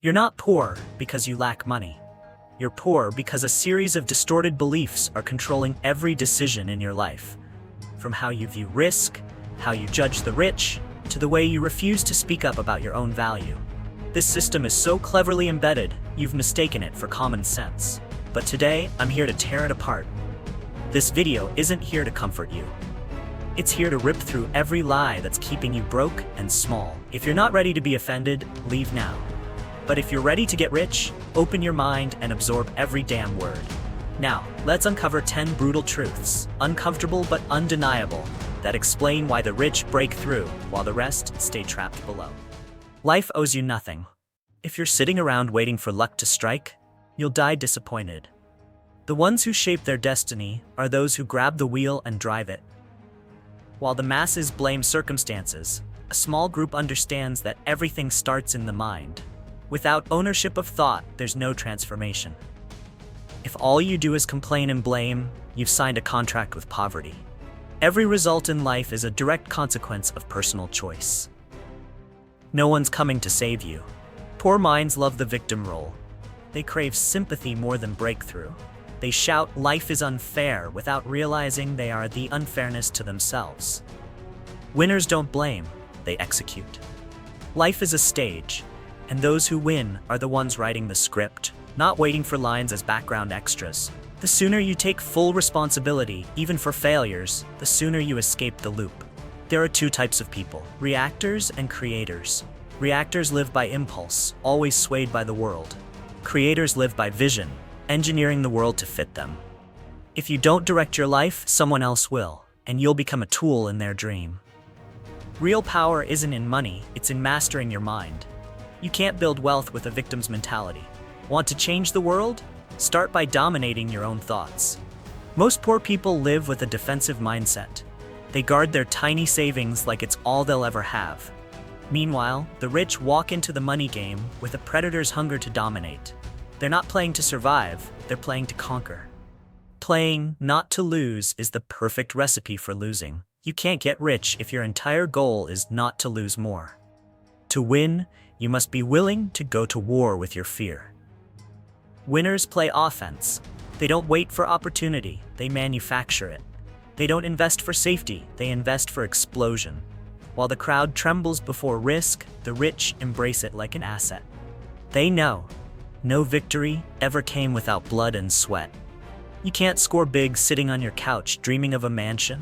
You're not poor because you lack money. You're poor because a series of distorted beliefs are controlling every decision in your life. From how you view risk, how you judge the rich, to the way you refuse to speak up about your own value. This system is so cleverly embedded, you've mistaken it for common sense. But today, I'm here to tear it apart. This video isn't here to comfort you. It's here to rip through every lie that's keeping you broke and small. If you're not ready to be offended, leave now. But if you're ready to get rich, open your mind and absorb every damn word. Now, let's uncover 10 brutal truths, uncomfortable but undeniable, that explain why the rich break through while the rest stay trapped below. Life owes you nothing. If you're sitting around waiting for luck to strike, you'll die disappointed. The ones who shape their destiny are those who grab the wheel and drive it. While the masses blame circumstances, a small group understands that everything starts in the mind. Without ownership of thought, there's no transformation. If all you do is complain and blame, you've signed a contract with poverty. Every result in life is a direct consequence of personal choice. No one's coming to save you. Poor minds love the victim role. They crave sympathy more than breakthrough. They shout, "Life is unfair," without realizing they are the unfairness to themselves. Winners don't blame, they execute. Life is a stage, and those who win are the ones writing the script, not waiting for lines as background extras. The sooner you take full responsibility, even for failures, the sooner you escape the loop. There are two types of people: reactors and creators. Reactors live by impulse, always swayed by the world. Creators live by vision, engineering the world to fit them. If you don't direct your life, someone else will, and you'll become a tool in their dream. Real power isn't in money, it's in mastering your mind. You can't build wealth with a victim's mentality. Want to change the world? Start by dominating your own thoughts. Most poor people live with a defensive mindset. They guard their tiny savings like it's all they'll ever have. Meanwhile, the rich walk into the money game with a predator's hunger to dominate. They're not playing to survive, they're playing to conquer. Playing not to lose is the perfect recipe for losing. You can't get rich if your entire goal is not to lose more. To win, you must be willing to go to war with your fear. Winners play offense. They don't wait for opportunity, they manufacture it. They don't invest for safety, they invest for explosion. While the crowd trembles before risk, the rich embrace it like an asset. They know no victory ever came without blood and sweat. You can't score big sitting on your couch dreaming of a mansion.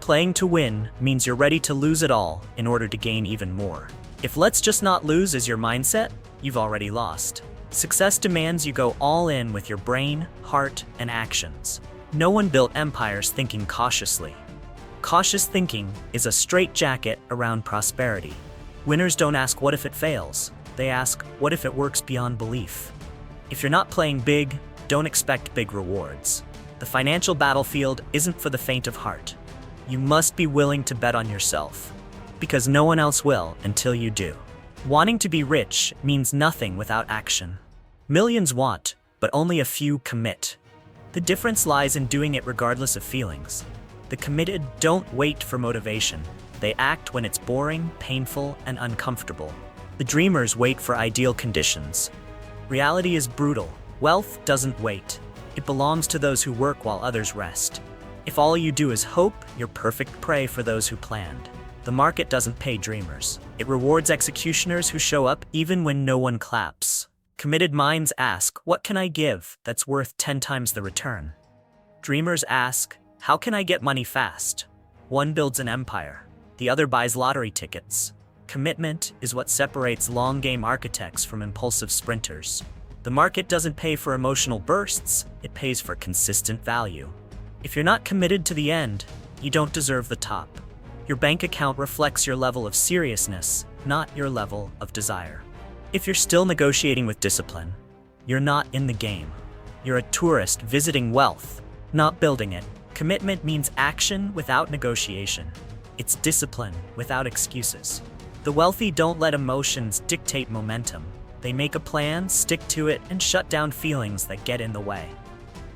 Playing to win means you're ready to lose it all in order to gain even more. If "let's just not lose" is your mindset, you've already lost. Success demands you go all in with your brain, heart, and actions. No one built empires thinking cautiously. Cautious thinking is a straitjacket around prosperity. Winners don't ask "what if it fails?" They ask "what if it works beyond belief?" If you're not playing big, don't expect big rewards. The financial battlefield isn't for the faint of heart. You must be willing to bet on yourself, because no one else will until you do. Wanting to be rich means nothing without action. Millions want, but only a few commit. The difference lies in doing it regardless of feelings. The committed don't wait for motivation. They act when it's boring, painful, and uncomfortable. The dreamers wait for ideal conditions. Reality is brutal. Wealth doesn't wait. It belongs to those who work while others rest. If all you do is hope, you're perfect prey for those who planned. The market doesn't pay dreamers. It rewards executioners who show up even when no one claps. Committed minds ask, "what can I give that's worth 10 times the return?" Dreamers ask, "how can I get money fast?" One builds an empire, the other buys lottery tickets. Commitment is what separates long-game architects from impulsive sprinters. The market doesn't pay for emotional bursts, it pays for consistent value. If you're not committed to the end, you don't deserve the top. Your bank account reflects your level of seriousness, not your level of desire. If you're still negotiating with discipline, you're not in the game. You're a tourist visiting wealth, not building it. Commitment means action without negotiation. It's discipline without excuses. The wealthy don't let emotions dictate momentum. They make a plan, stick to it, and shut down feelings that get in the way.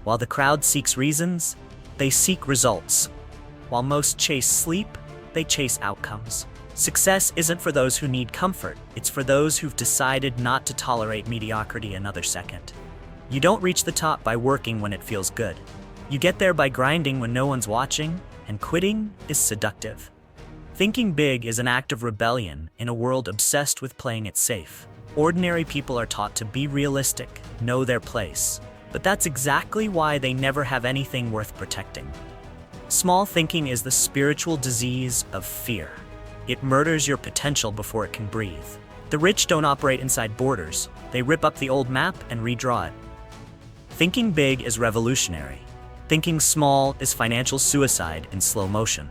While the crowd seeks reasons, they seek results. While most chase sleep, they chase outcomes. Success isn't for those who need comfort, it's for those who've decided not to tolerate mediocrity another second. You don't reach the top by working when it feels good. You get there by grinding when no one's watching, and quitting is seductive. Thinking big is an act of rebellion in a world obsessed with playing it safe. Ordinary people are taught to be realistic, know their place. But that's exactly why they never have anything worth protecting. Small thinking is the spiritual disease of fear. It murders your potential before it can breathe. The rich don't operate inside borders. They rip up the old map and redraw it. Thinking big is revolutionary. Thinking small is financial suicide in slow motion.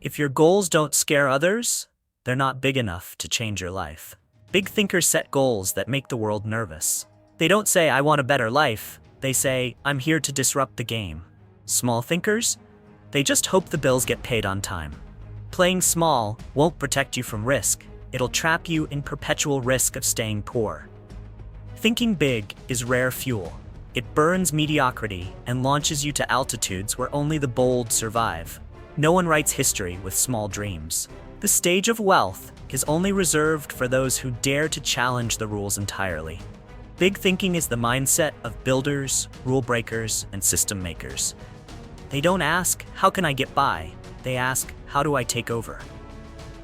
If your goals don't scare others, they're not big enough to change your life. Big thinkers set goals that make the world nervous. They don't say, "I want a better life." They say, "I'm here to disrupt the game." Small thinkers? They just hope the bills get paid on time. Playing small won't protect you from risk. It'll trap you in perpetual risk of staying poor. Thinking big is rare fuel. It burns mediocrity and launches you to altitudes where only the bold survive. No one writes history with small dreams. The stage of wealth is only reserved for those who dare to challenge the rules entirely. Big thinking is the mindset of builders, rule breakers, and system makers. They don't ask, "How can I get by?" They ask, "How do I take over?"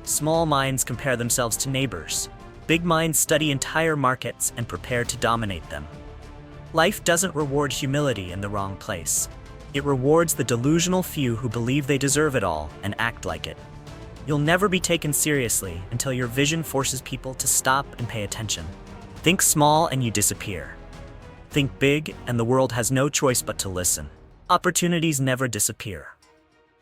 Small minds compare themselves to neighbors. Big minds study entire markets and prepare to dominate them. Life doesn't reward humility in the wrong place. It rewards the delusional few who believe they deserve it all and act like it. You'll never be taken seriously until your vision forces people to stop and pay attention. Think small and you disappear. Think big and the world has no choice but to listen. Opportunities never disappear.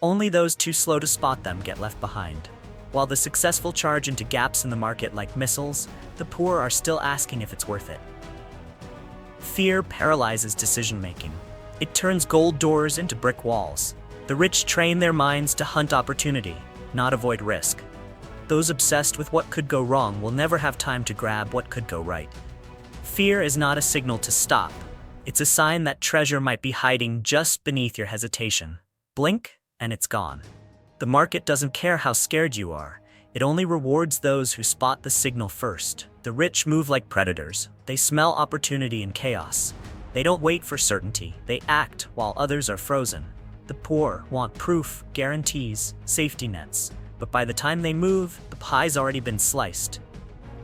Only those too slow to spot them get left behind. While the successful charge into gaps in the market like missiles, the poor are still asking if it's worth it. Fear paralyzes decision-making. It turns gold doors into brick walls. The rich train their minds to hunt opportunity, not avoid risk. Those obsessed with what could go wrong will never have time to grab what could go right. Fear is not a signal to stop. It's a sign that treasure might be hiding just beneath your hesitation. Blink, and it's gone. The market doesn't care how scared you are. It only rewards those who spot the signal first. The rich move like predators. They smell opportunity in chaos. They don't wait for certainty. They act while others are frozen. The poor want proof, guarantees, safety nets. But by the time they move, the pie's already been sliced.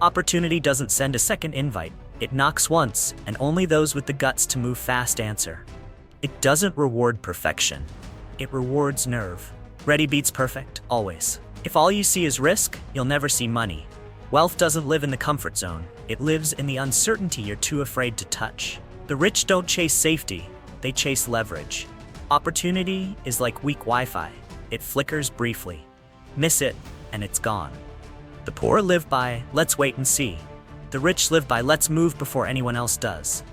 Opportunity doesn't send a second invite. It knocks once, and only those with the guts to move fast answer. It doesn't reward perfection. It rewards nerve. Ready beats perfect, always. If all you see is risk, you'll never see money. Wealth doesn't live in the comfort zone. It lives in the uncertainty you're too afraid to touch. The rich don't chase safety, they chase leverage. Opportunity is like weak Wi-Fi. It flickers briefly. Miss it, and it's gone. The poor live by, "Let's wait and see." The rich live by, "Let's move before anyone else does."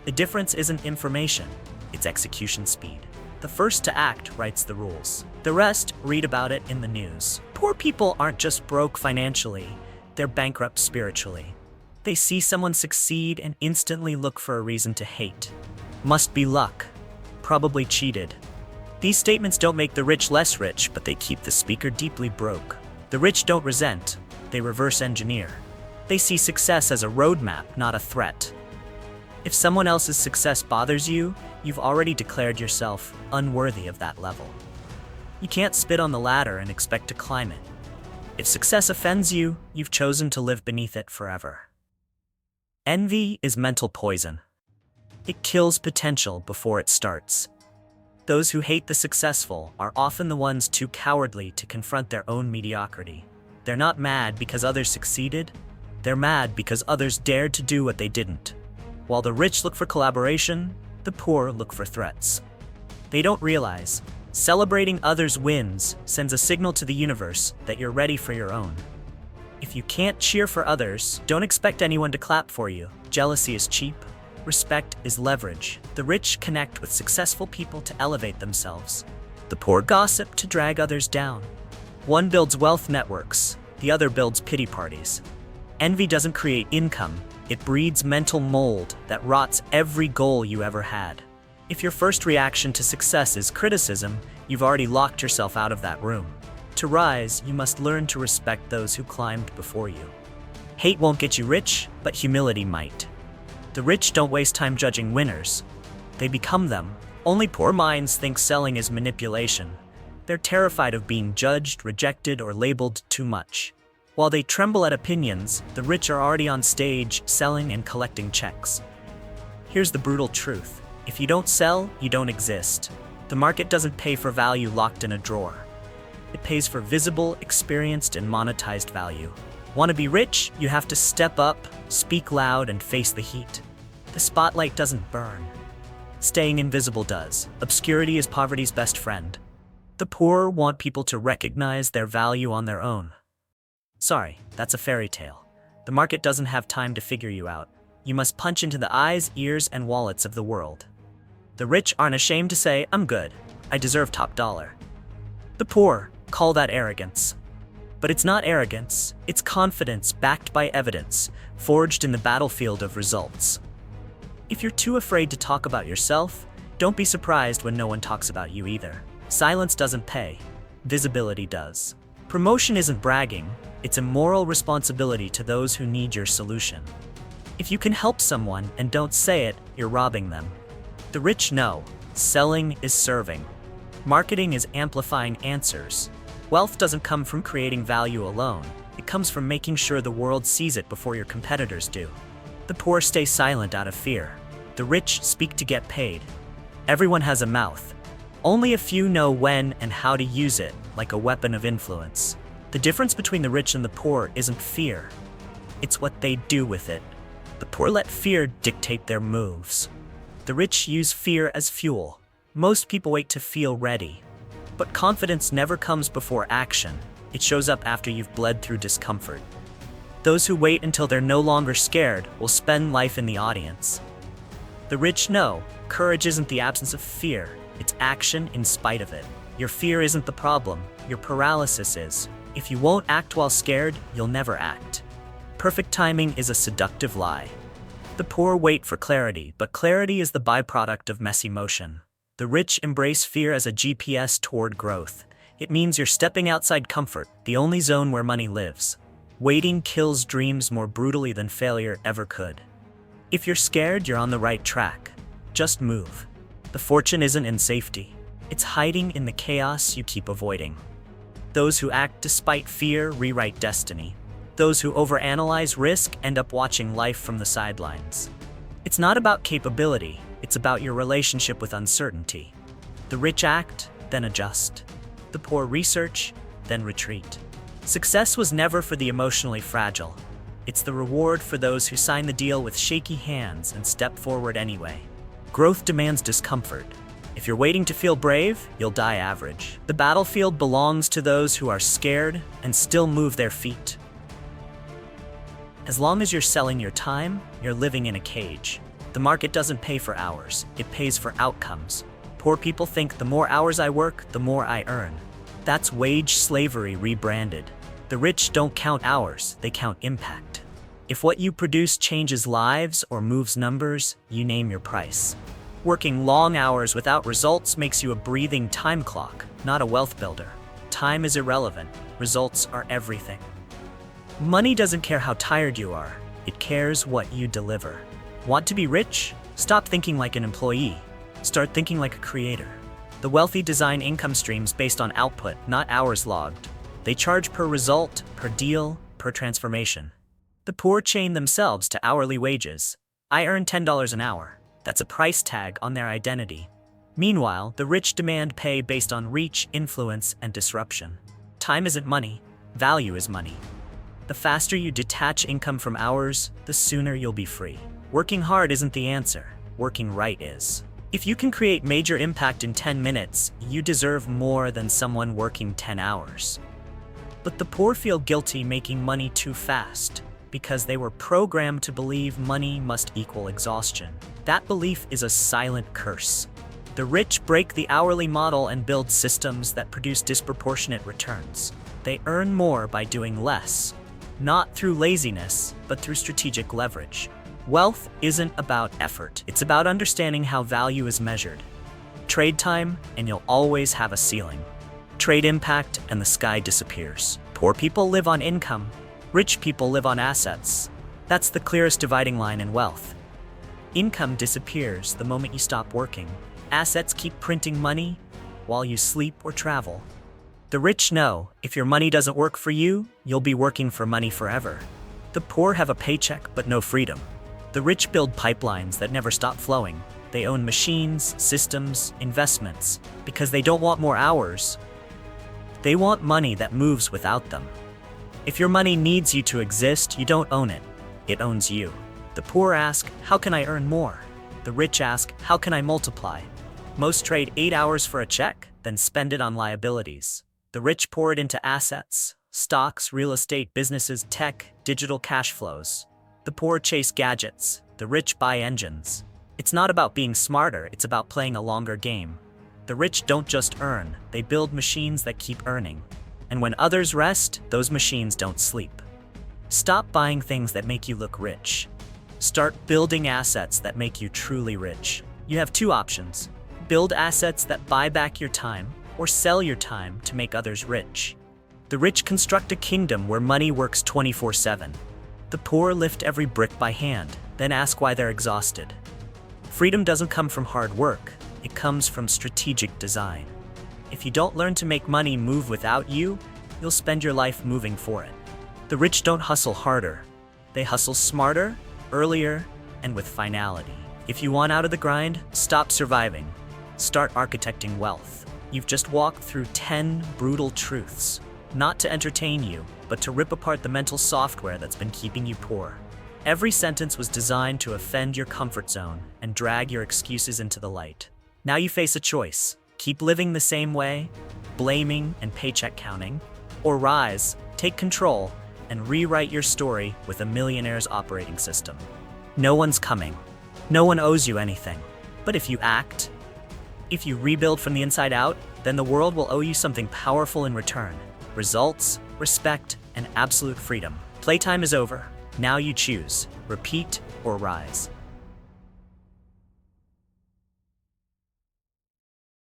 The difference isn't information, it's execution speed. The first to act writes the rules. The rest read about it in the news. Poor people aren't just broke financially, they're bankrupt spiritually. They see someone succeed and instantly look for a reason to hate. Must be luck. Probably cheated. These statements don't make the rich less rich, but they keep the speaker deeply broke. The rich don't resent, they reverse engineer. They see success as a roadmap, not a threat. If someone else's success bothers you, you've already declared yourself unworthy of that level. You can't spit on the ladder and expect to climb it. If success offends you, you've chosen to live beneath it forever. Envy is mental poison. It kills potential before it starts. Those who hate the successful are often the ones too cowardly to confront their own mediocrity. They're not mad because others succeeded. They're mad because others dared to do what they didn't. While the rich look for collaboration, the poor look for threats. They don't realize celebrating others' wins sends a signal to the universe that you're ready for your own. If you can't cheer for others, don't expect anyone to clap for you. Jealousy is cheap. Respect is leverage. The rich connect with successful people to elevate themselves. The poor gossip to drag others down. One builds wealth networks, the other builds pity parties. Envy doesn't create income, it breeds mental mold that rots every goal you ever had. If your first reaction to success is criticism, you've already locked yourself out of that room. To rise, you must learn to respect those who climbed before you. Hate won't get you rich, but humility might. The rich don't waste time judging winners. They become them. Only poor minds think selling is manipulation. They're terrified of being judged, rejected, or labeled too much. While they tremble at opinions, the rich are already on stage, selling and collecting checks. Here's the brutal truth. If you don't sell, you don't exist. The market doesn't pay for value locked in a drawer. It pays for visible, experienced, and monetized value. Want to be rich? You have to step up, speak loud, and face the heat. The spotlight doesn't burn. Staying invisible does. Obscurity is poverty's best friend. The poor want people to recognize their value on their own. Sorry, that's a fairy tale. The market doesn't have time to figure you out. You must punch into the eyes, ears, and wallets of the world. The rich aren't ashamed to say, "I'm good. I deserve top dollar." The poor call that arrogance. But it's not arrogance, it's confidence backed by evidence, forged in the battlefield of results. If you're too afraid to talk about yourself, don't be surprised when no one talks about you either. Silence doesn't pay. Visibility does. Promotion isn't bragging, it's a moral responsibility to those who need your solution. If you can help someone and don't say it, you're robbing them. The rich know, selling is serving. Marketing is amplifying answers. Wealth doesn't come from creating value alone. It comes from making sure the world sees it before your competitors do. The poor stay silent out of fear. The rich speak to get paid. Everyone has a mouth. Only a few know when and how to use it, like a weapon of influence. The difference between the rich and the poor isn't fear. It's what they do with it. The poor let fear dictate their moves. The rich use fear as fuel. Most people wait to feel ready. But confidence never comes before action. It shows up after you've bled through discomfort. Those who wait until they're no longer scared will spend life in the audience. The rich know, courage isn't the absence of fear, it's action in spite of it. Your fear isn't the problem, your paralysis is. If you won't act while scared, you'll never act. Perfect timing is a seductive lie. The poor wait for clarity, but clarity is the byproduct of messy motion. The rich embrace fear as a GPS toward growth. It means you're stepping outside comfort, the only zone where money lives. Waiting kills dreams more brutally than failure ever could. If you're scared, you're on the right track. Just move. The fortune isn't in safety. It's hiding in the chaos you keep avoiding. Those who act despite fear rewrite destiny. Those who overanalyze risk end up watching life from the sidelines. It's not about capability, it's about your relationship with uncertainty. The rich act, then adjust. The poor research, then retreat. Success was never for the emotionally fragile. It's the reward for those who sign the deal with shaky hands and step forward anyway. Growth demands discomfort. If you're waiting to feel brave, you'll die average. The battlefield belongs to those who are scared and still move their feet. As long as you're selling your time, you're living in a cage. The market doesn't pay for hours, it pays for outcomes. Poor people think the more hours I work, the more I earn. That's wage slavery rebranded. The rich don't count hours, they count impact. If what you produce changes lives or moves numbers, you name your price. Working long hours without results makes you a breathing time clock, not a wealth builder. Time is irrelevant, results are everything. Money doesn't care how tired you are, it cares what you deliver. Want to be rich? Stop thinking like an employee. Start thinking like a creator. The wealthy design income streams based on output, not hours logged. They charge per result, per deal, per transformation. The poor chain themselves to hourly wages. I earn $10 an hour. That's a price tag on their identity. Meanwhile, the rich demand pay based on reach, influence, and disruption. Time isn't money, value is money. The faster you detach income from hours, the sooner you'll be free. Working hard isn't the answer, working right is. If you can create major impact in 10 minutes, you deserve more than someone working 10 hours. But the poor feel guilty making money too fast, because they were programmed to believe money must equal exhaustion. That belief is a silent curse. The rich break the hourly model and build systems that produce disproportionate returns. They earn more by doing less, not through laziness, but through strategic leverage. Wealth isn't about effort, it's about understanding how value is measured. Trade time, and you'll always have a ceiling. Trade impact and the sky disappears. Poor people live on income. Rich people live on assets. That's the clearest dividing line in wealth. Income disappears the moment you stop working. Assets keep printing money while you sleep or travel. The rich know if your money doesn't work for you, you'll be working for money forever. The poor have a paycheck but no freedom. The rich build pipelines that never stop flowing. They own machines, systems, investments, because they don't want more hours. They want money that moves without them. If your money needs you to exist, you don't own it. It owns you. The poor ask, how can I earn more? The rich ask, how can I multiply? Most trade 8 hours for a check, then spend it on liabilities. The rich pour it into assets, stocks, real estate, businesses, tech, digital cash flows. The poor chase gadgets. The rich buy engines. It's not about being smarter, it's about playing a longer game. The rich don't just earn, they build machines that keep earning. And when others rest, those machines don't sleep. Stop buying things that make you look rich. Start building assets that make you truly rich. You have two options. Build assets that buy back your time, or sell your time to make others rich. The rich construct a kingdom where money works 24/7. The poor lift every brick by hand, then ask why they're exhausted. Freedom doesn't come from hard work, it comes from strategic design. If you don't learn to make money move without you, you'll spend your life moving for it. The rich don't hustle harder, they hustle smarter, earlier, and with finality. If you want out of the grind, stop surviving. Start architecting wealth. You've just walked through 10 brutal truths, not to entertain you, but to rip apart the mental software that's been keeping you poor. Every sentence was designed to offend your comfort zone and drag your excuses into the light. Now you face a choice. Keep living the same way, blaming and paycheck counting, or rise, take control, and rewrite your story with a millionaire's operating system. No one's coming. No one owes you anything. But if you act, if you rebuild from the inside out, then the world will owe you something powerful in return. Results, respect, and absolute freedom. Playtime is over. Now you choose, repeat or rise.